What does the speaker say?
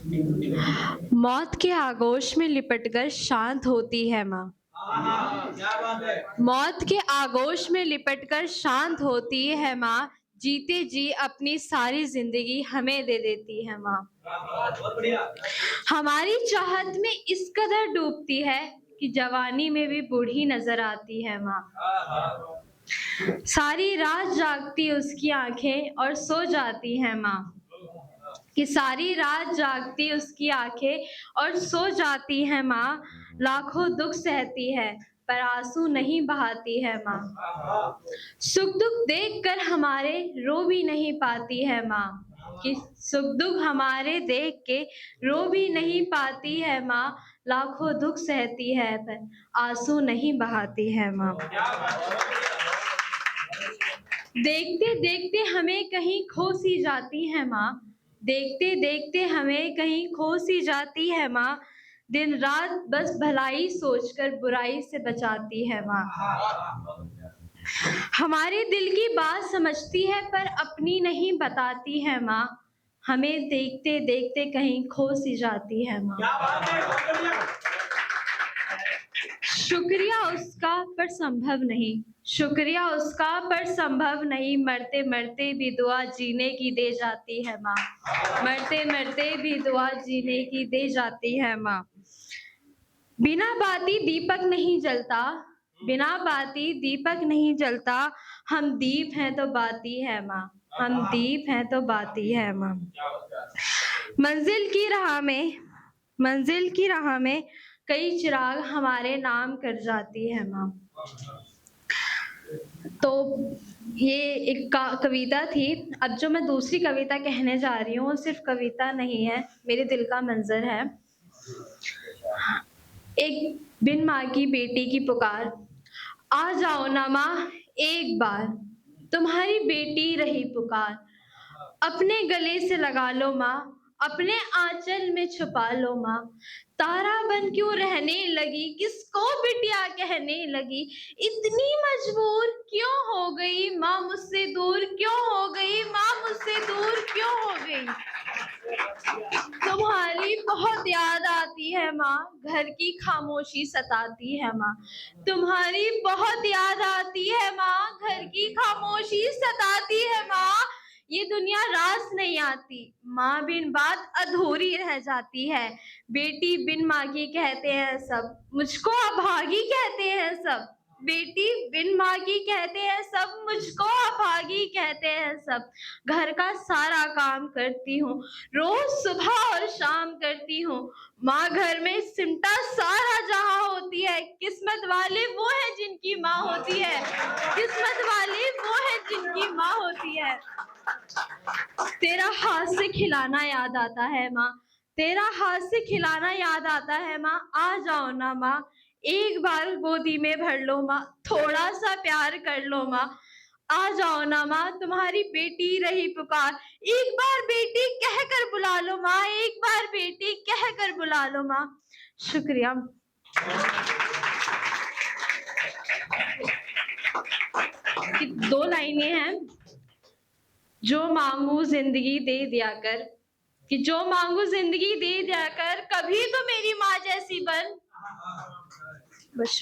मौत के आगोश में लिपटकर शांत होती है माँ। क्या बात है। मौत के आगोश में लिपटकर शांत होती है माँ। जीते जी अपनी सारी जिंदगी हमें दे देती है माँ। बहुत बढ़िया। हमारी चाहत में इस कदर डूबती है कि जवानी में भी बूढ़ी नजर आती है माँ। सारी रात जागती उसकी आंखें और सो जाती है माँ। कि सारी रात जागती उसकी आंखें और सो जाती है माँ। लाखों दुख सहती है पर आंसू नहीं बहाती है माँ। सुख दुख देखकर हमारे रो भी नहीं पाती है माँ। कि सुख दुख हमारे देख के रो भी नहीं पाती है माँ। लाखों दुख सहती है पर आंसू नहीं बहाती है माँ। देखते देखते हमें कहीं खो सी जाती है माँ। देखते देखते हमें कहीं खो सी जाती है माँ। दिन रात बस भलाई सोचकर बुराई से बचाती है माँ। हमारे दिल की बात समझती है पर अपनी नहीं बताती है माँ। हमें देखते देखते कहीं खो सी जाती है माँ। शुक्रिया उसका पर संभव नहीं। शुक्रिया उसका पर संभव नहीं। मरते मरते भी दुआ जीने की दे जाती है माँ। मरते मरते भी दुआ जीने की दे जाती है माँ। बिना बाती दीपक नहीं जलता। बिना बाती दीपक नहीं जलता। हम दीप हैं तो बाती है माँ। हम दीप हैं तो बाती है माँ। मंजिल की राह में कई चिराग हमारे नाम कर जाती है माँ। तो ये एक कविता थी। अब जो मैं दूसरी कविता कहने जा रही हूँ सिर्फ कविता नहीं है, मेरे दिल का मंजर है। एक बिन माँ की बेटी की पुकार। आ जाओ ना माँ एक बार, तुम्हारी बेटी रही पुकार। अपने गले से लगा लो माँ, अपने आंचल में छुपा लो माँ। तारा बन क्यों रहने लगी, किसको बिटिया कहने लगी। इतनी मजबूर क्यों हो गई माँ मुझसे दूर, क्यों हो गई माँ मुझसे दूर, क्यों हो गई। तुम्हारी बहुत याद आती है माँ, घर की खामोशी सताती है माँ। तुम्हारी बहुत याद आती है माँ, घर की खामोशी सताती है माँ। ये दुनिया रास नहीं आती, माँ बिन बात अधूरी रह जाती है। बेटी बिन माँ की कहते हैं सब, मुझको अभागी कहते हैं सब। बेटी बिन माँ की कहते हैं सब, मुझको अभागी कहते हैं सब। घर का सारा काम करती हूँ, रोज सुबह और शाम करती हूँ। माँ घर में सिमटा सारा जहाँ होती है। किस्मत वाले वो है जिनकी माँ होती है। किस्मत वाले वो है जिनकी माँ होती है। तेरा हाथ से खिलाना याद आता है माँ, तेरा हाथ से खिलाना याद आता है माँ। आ जाओ ना माँ एक बार गोदी में भर लो माँ, थोड़ा सा प्यार कर लो माँ। आ जाओ ना माँ तुम्हारी बेटी रही पुकार। एक बार बेटी कह कर बुला लो माँ, एक बार बेटी कह कर बुला लो माँ। शुक्रिया। दो लाइनें हैं। जो मांगू जिंदगी दे दिया कर, कि जो मांगू जिंदगी दे दिया कर, कभी तो मेरी माँ जैसी बन। बस।